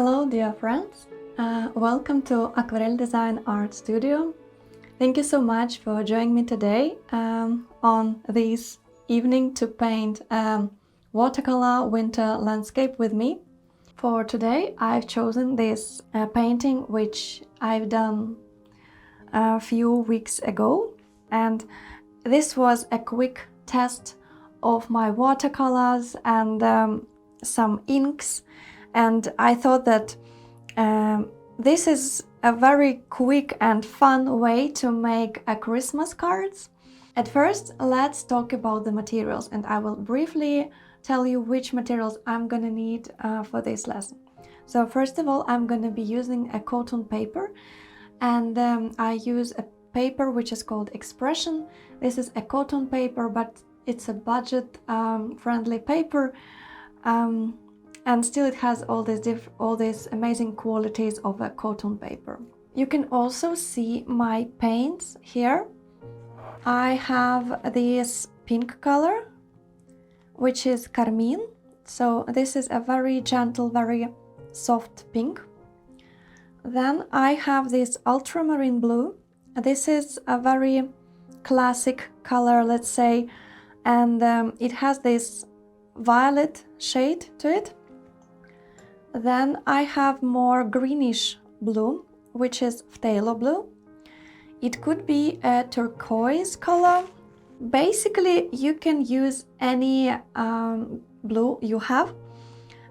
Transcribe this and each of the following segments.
Hello dear friends, welcome to Aquarelle Design Art Studio. Thank you so much for joining me today on this evening to paint watercolor winter landscape with me. For today I've chosen this painting which I've done a few weeks ago, and this was a quick test of my watercolors and some inks. And I thought that this is a very quick and fun way to make a Christmas cards. At first, let's talk about the materials, and I will briefly tell you which materials I'm gonna need for this lesson. So first of all, I'm gonna be using a cotton paper, and I use a paper which is called Expression. This is a cotton paper, but it's a budget friendly paper. And still it has all these amazing qualities of a cotton paper. You can also see my paints here. I have this pink color, which is Carmine. So this is a very gentle, very soft pink. Then I have this ultramarine blue. This is a very classic color, let's say, and it has this violet shade to it. Then I have more greenish blue, which is phthalo blue. It could be a turquoise color. Basically, you can use any blue you have,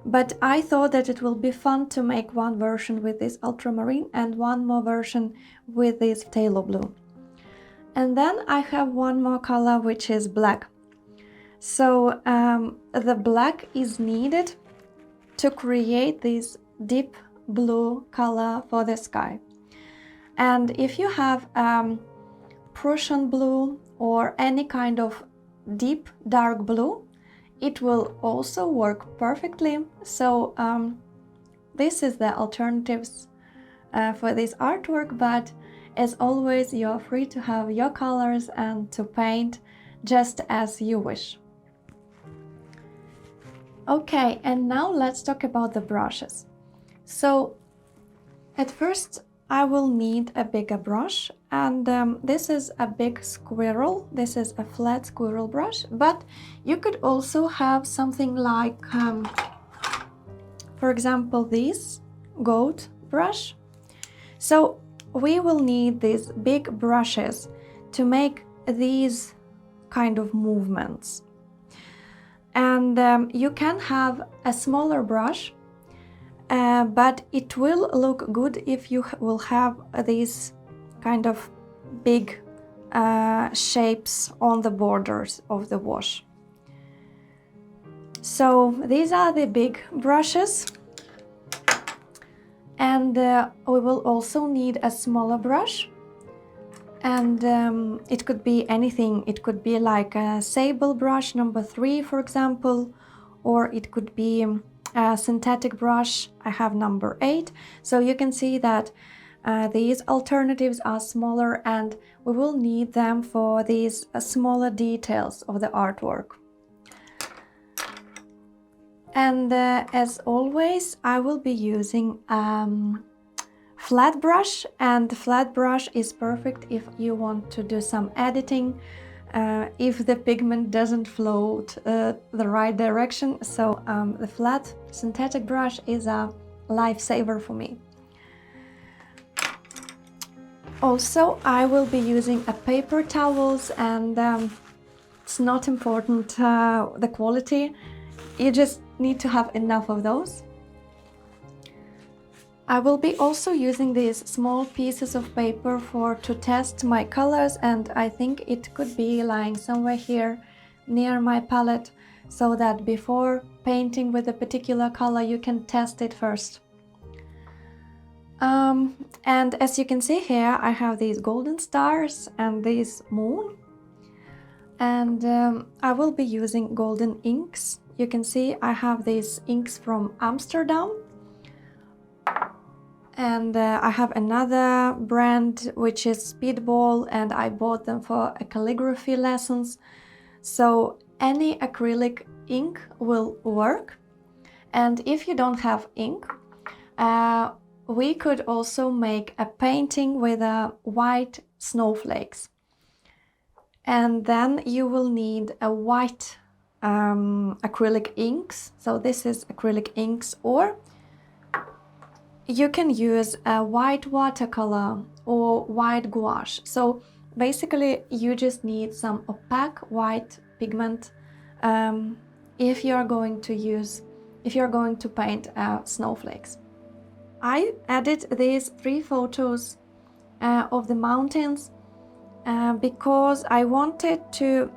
but I thought that it will be fun to make one version with this ultramarine and one more version with this phthalo blue. And then I have one more color, which is black. So the black is needed to create this deep blue color for the sky. And if you have Prussian blue or any kind of deep dark blue, it will also work perfectly. So this is the alternatives for this artwork, but as always, you're free to have your colors and to paint just as you wish. Okay, and now let's talk about the brushes. So at first I will need a bigger brush, and this is a big squirrel. This is a flat squirrel brush, but you could also have something like, for example, this goat brush. So we will need these big brushes to make these kind of movements. And you can have a smaller brush, but it will look good if you will have these kind of big shapes on the borders of the wash. So these are the big brushes, and we will also need a smaller brush. And it could be anything. It could be like a sable brush number 3, for example, or it could be a synthetic brush. I have number 8. So you can see that these alternatives are smaller, and we will need them for these smaller details of the artwork. And as always, I will be using flat brush, and the flat brush is perfect if you want to do some editing, if the pigment doesn't float the right direction. So the flat synthetic brush is a lifesaver for me. Also, I will be using a paper towels, and it's not important the quality, you just need to have enough of those. I will be also using these small pieces of paper to test my colors, and I think it could be lying somewhere here near my palette, so that before painting with a particular color you can test it first. And as you can see here, I have these golden stars and this moon, and I will be using golden inks. You can see I have these inks from Amsterdam. And I have another brand which is Speedball, and I bought them for calligraphy lessons. So any acrylic ink will work. And if you don't have ink, we could also make a painting with white snowflakes. And then you will need a white acrylic inks. So this is acrylic inks, or you can use a white watercolor or white gouache. So basically you just need some opaque white pigment if you're going to paint snowflakes. I added these 3 photos of the mountains because I wanted to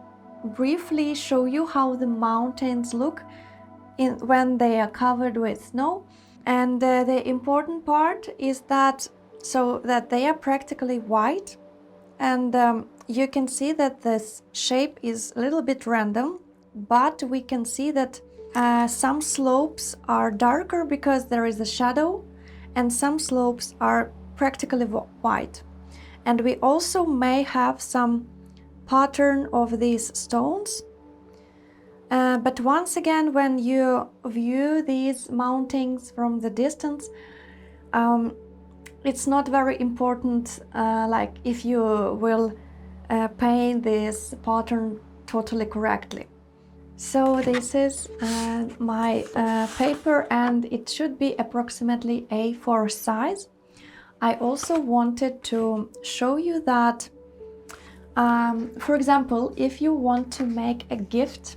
briefly show you how the mountains look when they are covered with snow. And the important part is that they are practically white, and you can see that this shape is a little bit random, but we can see that some slopes are darker because there is a shadow, and some slopes are practically white. And we also may have some pattern of these stones. But once again, when you view these mountains from the distance, it's not very important like if you will paint this pattern totally correctly. So this is my paper, and it should be approximately A4 size. I also wanted to show you that, for example, if you want to make a gift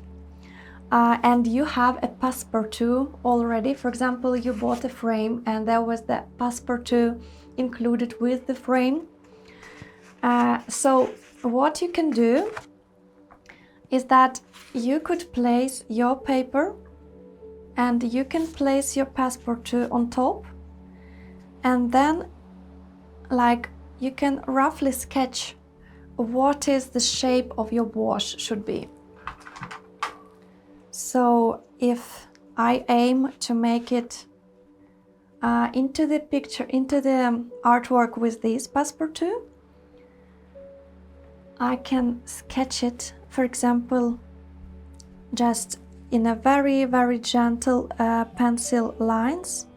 and you have a passepartout already, for example, you bought a frame and there was the passepartout included with the frame. So what you can do is that you could place your paper and you can place your passepartout on top, and then like you can roughly sketch what is the shape of your wash should be. So if I aim to make it into the picture, into the artwork with this passepartout, I can sketch it, for example, just in a very, very gentle pencil lines,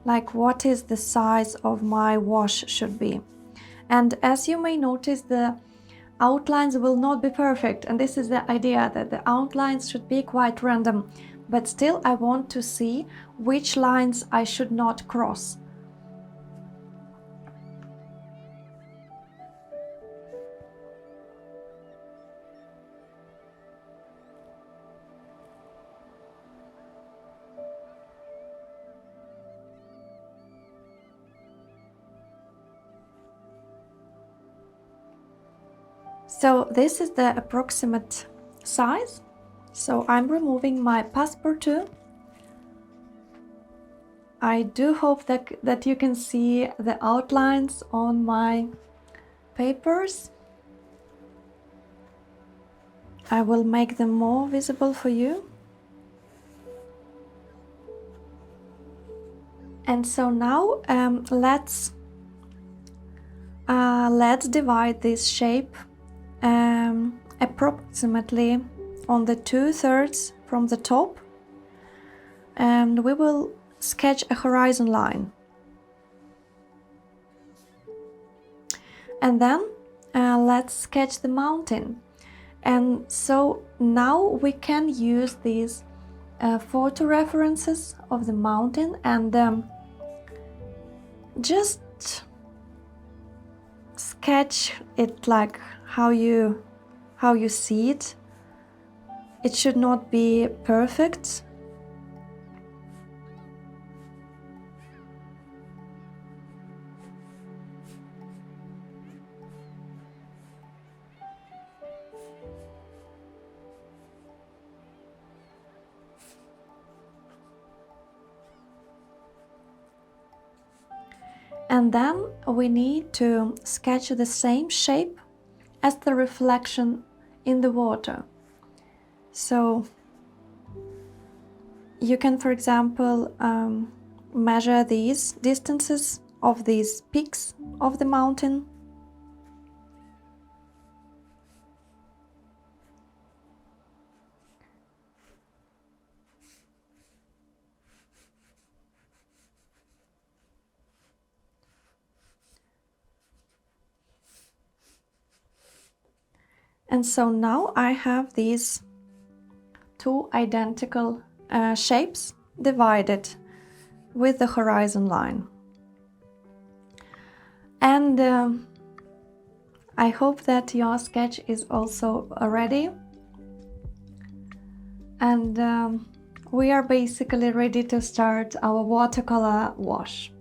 like what is the size of my wash should be. And as you may notice, the outlines will not be perfect, and this is the idea, that the outlines should be quite random, but still I want to see which lines I should not cross. So this is the approximate size. So I'm removing my passepartout. I do hope that you can see the outlines on my papers. I will make them more visible for you. And so now let's divide this shape approximately on the 2/3 from the top, and we will sketch a horizon line. And then let's sketch the mountain. And so now we can use these photo references of the mountain and just sketch it like how you see it. It should not be perfect. And then we need to sketch the same shape as the reflection in the water. So you can, for example, measure these distances of these peaks of the mountain. And so now I have these two identical shapes divided with the horizon line. And I hope that your sketch is also ready. And we are basically ready to start our watercolor wash.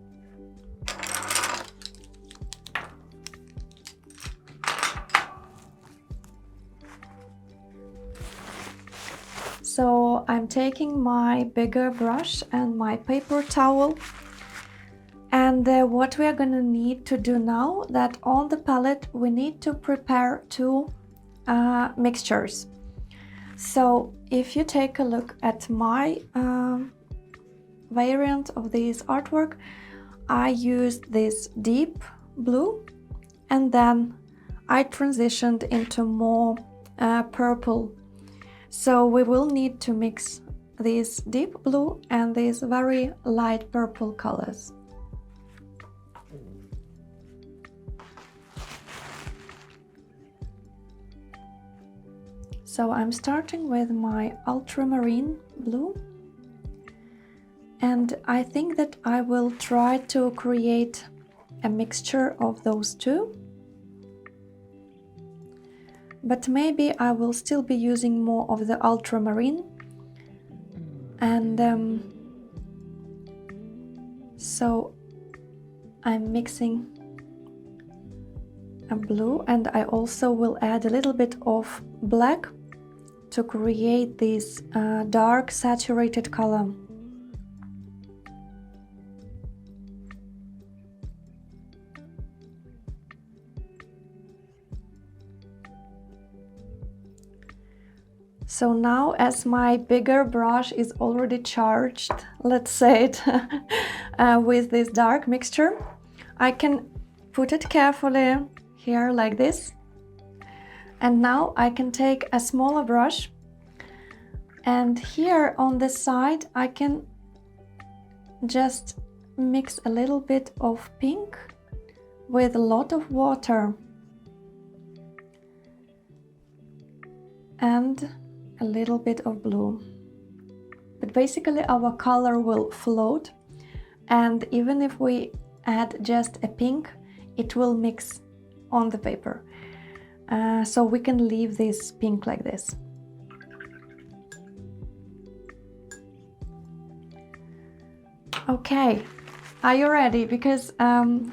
So I'm taking my bigger brush and my paper towel, and what we are going to need to do now, that on the palette we need to prepare two mixtures. So if you take a look at my variant of this artwork, I used this deep blue and then I transitioned into more purple. So we will need to mix this deep blue and these very light purple colors. So I'm starting with my ultramarine blue, and I think that I will try to create a mixture of those two. But maybe I will still be using more of the ultramarine, and so I'm mixing a blue, and I also will add a little bit of black to create this dark saturated color. So now, as my bigger brush is already charged, let's say it, with this dark mixture, I can put it carefully here like this. And now I can take a smaller brush, and here on the side I can just mix a little bit of pink with a lot of water and a little bit of blue. But basically our color will float, and even if we add just a pink, it will mix on the paper. So we can leave this pink like this. Okay, are you ready? Because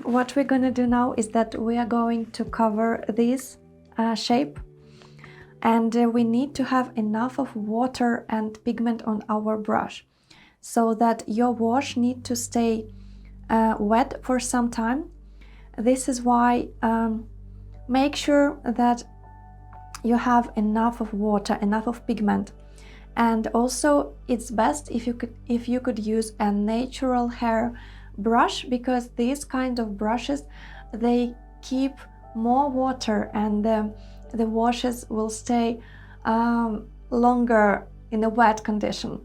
what we're gonna do now is that we are going to cover this shape, and we need to have enough of water and pigment on our brush so that your wash need to stay wet for some time. This is why make sure that you have enough of water, enough of pigment, and also it's best if you could use a natural hair brush, because these kind of brushes, they keep more water, and the washes will stay longer in a wet condition.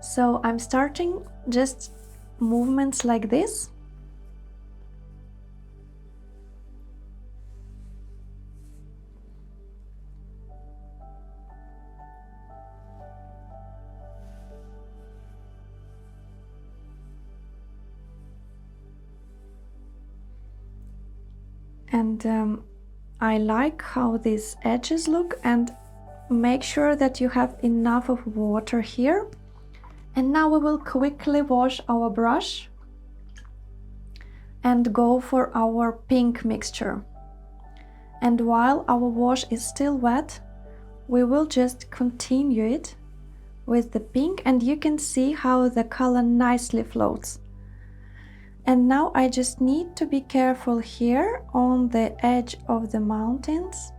So I'm starting just movements like this. And I like how these edges look, and make sure that you have enough of water here. And now we will quickly wash our brush and go for our pink mixture. And while our wash is still wet, we will just continue it with the pink, and you can see how the color nicely floats. And now I just need to be careful here on the edge of the mountains.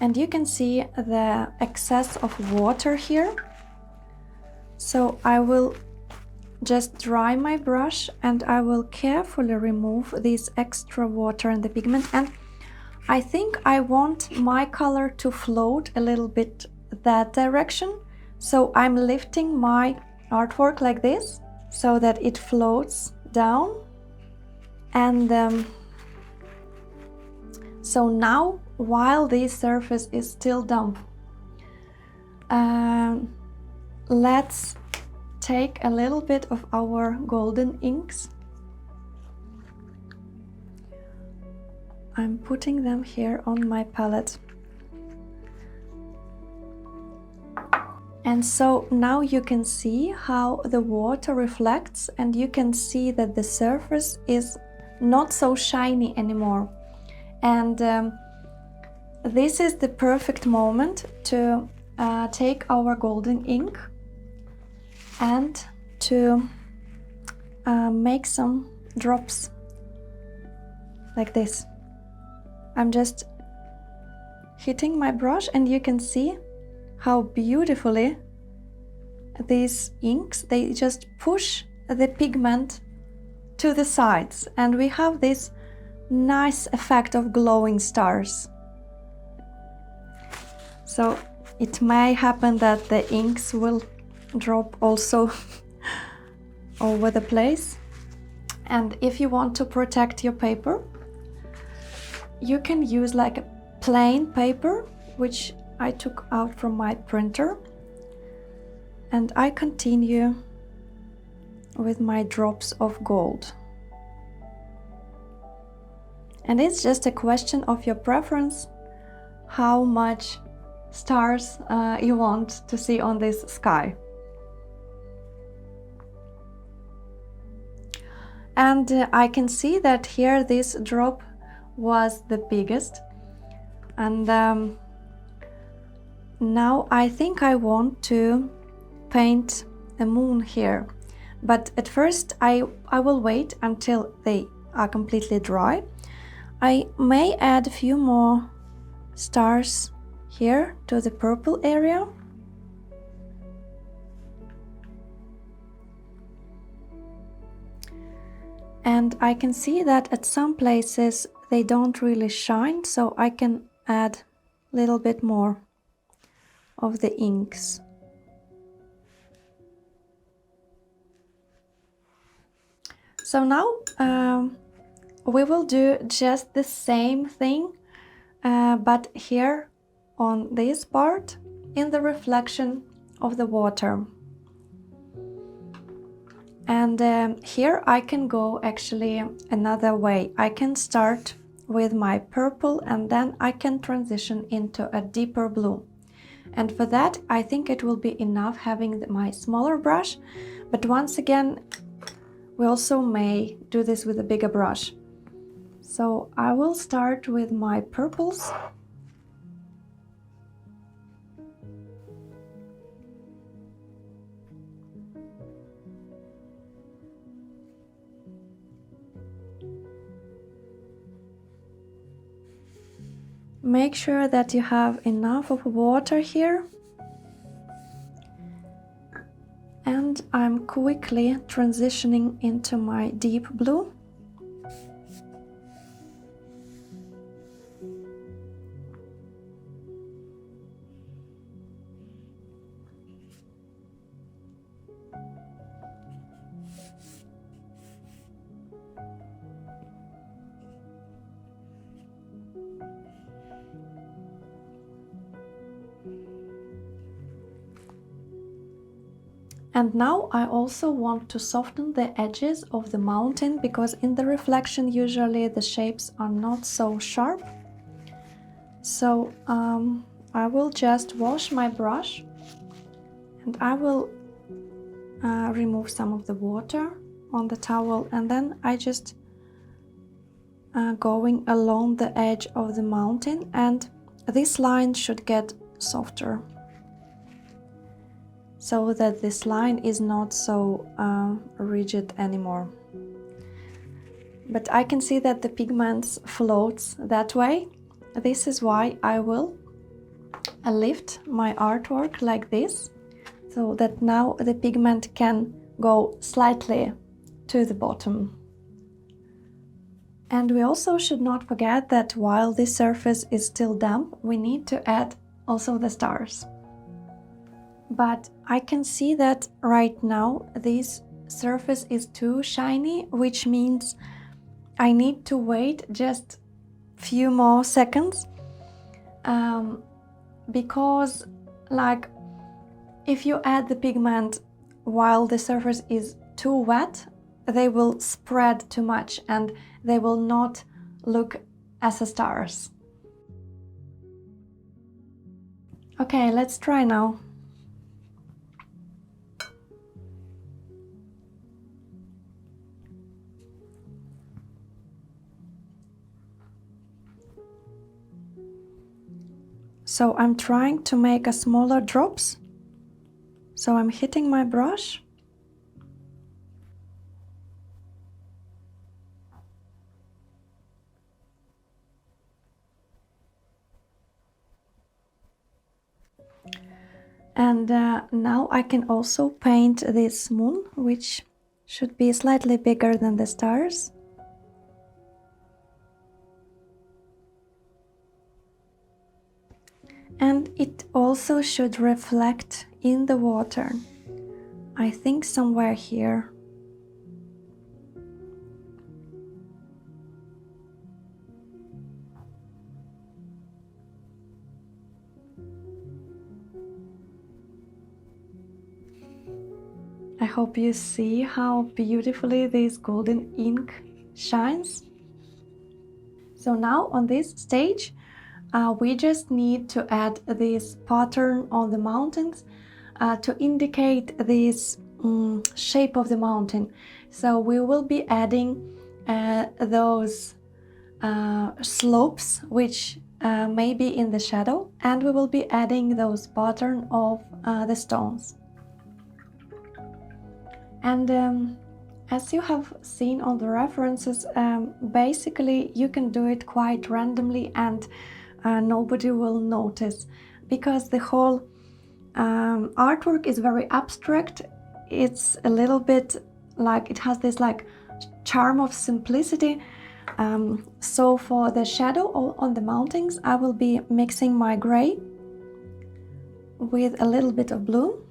And you can see the excess of water here. So I will just dry my brush, and I will carefully remove this extra water and the pigment. And I think I want my color to float a little bit that direction. So I'm lifting my artwork like this so that it floats down. And so now, while this surface is still damp, let's take a little bit of our golden inks. I'm putting them here on my palette. And so now you can see how the water reflects, and you can see that the surface is not so shiny anymore. And this is the perfect moment to take our golden ink and to make some drops like this. I'm just hitting my brush, and you can see how beautifully these inks, they just push the pigment to the sides, and we have this nice effect of glowing stars. So it may happen that the inks will drop also over the place. And if you want to protect your paper, you can use like a plain paper, which I took out from my printer, and I continue with my drops of gold. And it's just a question of your preference, how much stars you want to see on this sky. And I can see that here this drop was the biggest, and now I think I want to paint a moon here, but at first I will wait until they are completely dry. I may add a few more stars here to the purple area. And I can see that at some places they don't really shine, so I can add a little bit more of the inks. So now we will do just the same thing, but here on this part in the reflection of the water. And here I can go actually another way. I can start with my purple, and then I can transition into a deeper blue. And for that, I think it will be enough having my smaller brush. But once again, we also may do this with a bigger brush. So I will start with my purples. Make sure that you have enough of water here. And I'm quickly transitioning into my deep blue. And now I also want to soften the edges of the mountain, because in the reflection usually the shapes are not so sharp. So I will just wash my brush, and I will remove some of the water on the towel, and then I just going along the edge of the mountain, and this line should get softer, so that this line is not so rigid anymore. But I can see that the pigments floats that way. This is why I will lift my artwork like this, so that now the pigment can go slightly to the bottom. And we also should not forget that while this surface is still damp, we need to add also the stars. But I can see that right now this surface is too shiny, which means I need to wait just few more seconds, because like if you add the pigment while the surface is too wet, they will spread too much and they will not look as stars. Okay, let's try now. So I'm trying to make a smaller drops. So I'm hitting my brush. And now I can also paint this moon, which should be slightly bigger than the stars. And it also should reflect in the water. I think somewhere here. I hope you see how beautifully this golden ink shines. So now on this stage, we just need to add this pattern on the mountains to indicate this shape of the mountain. So we will be adding those slopes which may be in the shadow, and we will be adding those pattern of the stones. And as you have seen on the references, basically you can do it quite randomly and nobody will notice, because the whole artwork is very abstract. It's a little bit like, it has this like charm of simplicity. So for the shadow on the mountains, I will be mixing my gray with a little bit of blue.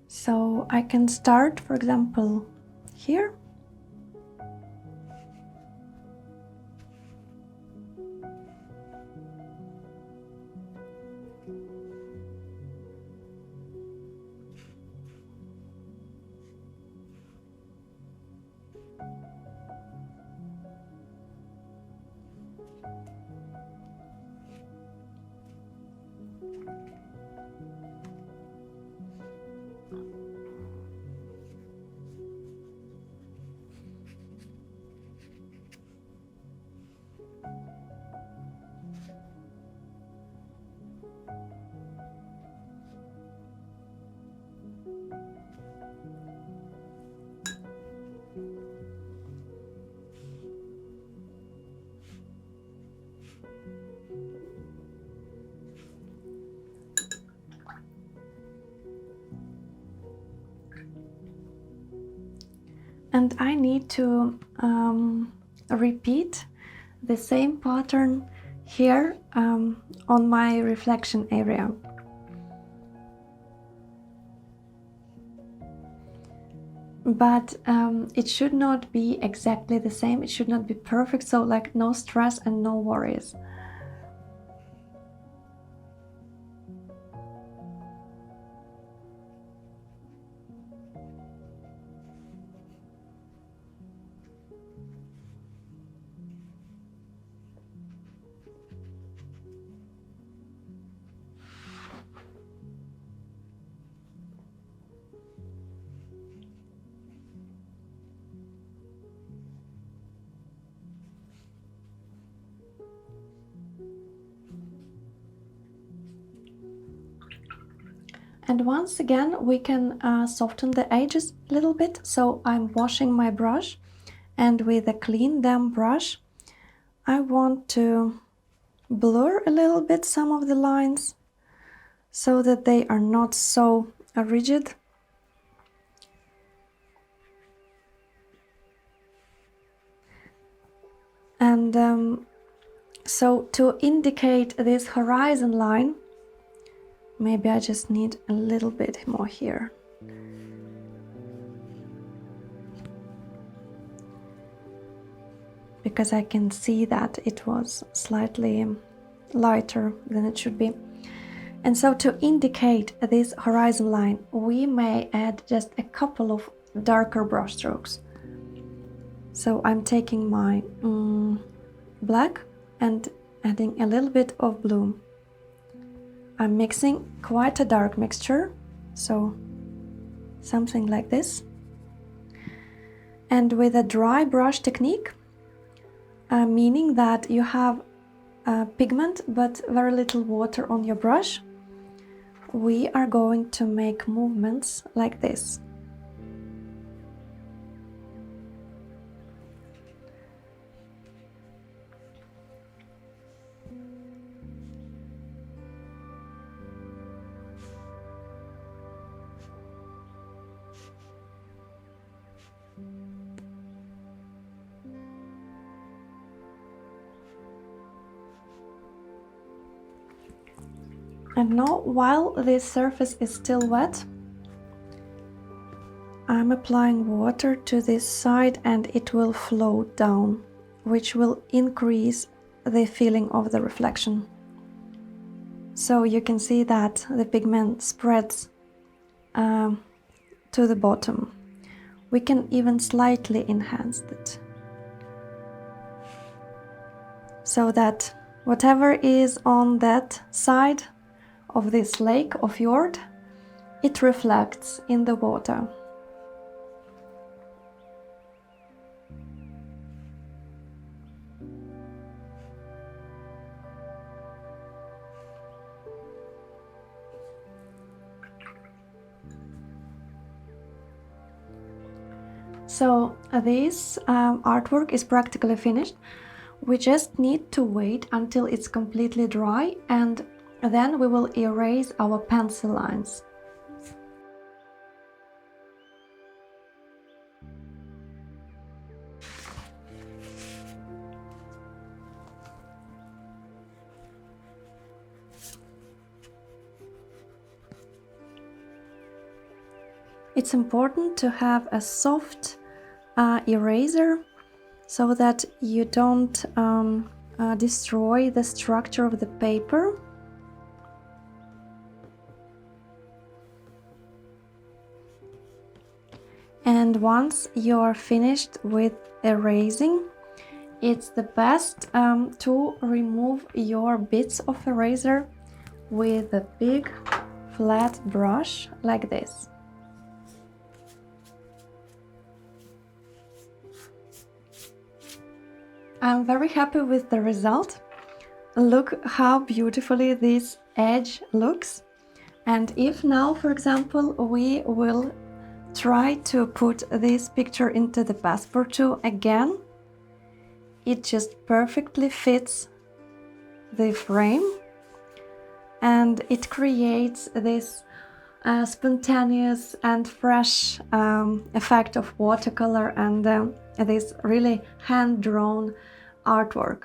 So I can start, for example, here. And I need to repeat the same pattern here on my reflection area. But it should not be exactly the same, it should not be perfect, so like no stress and no worries. And once again, we can soften the edges a little bit. So I'm washing my brush, and with a clean damp brush, I want to blur a little bit some of the lines so that they are not so rigid. And so to indicate this horizon line, maybe I just need a little bit more here. Because I can see that it was slightly lighter than it should be. And so to indicate this horizon line, we may add just a couple of darker brush strokes. So I'm taking my black and adding a little bit of blue. I'm mixing quite a dark mixture, so something like this. And with a dry brush technique, meaning that you have pigment but very little water on your brush, we are going to make movements like this. And now, while this surface is still wet, I'm applying water to this side and it will float down, which will increase the feeling of the reflection. So you can see that the pigment spreads to the bottom. We can even slightly enhance it, so that whatever is on that side of this lake or fjord, it reflects in the water. So this artwork is practically finished. We just need to wait until it's completely dry, and then we will erase our pencil lines. It's important to have a soft eraser so that you don't destroy the structure of the paper. And once you're finished with erasing, it's the best to remove your bits of eraser with a big flat brush like this. I'm very happy with the result. Look how beautifully this edge looks. And if now, for example, we will try to put this picture into the passport too again, it just perfectly fits the frame and it creates this spontaneous and fresh effect of watercolor and this really hand-drawn artwork.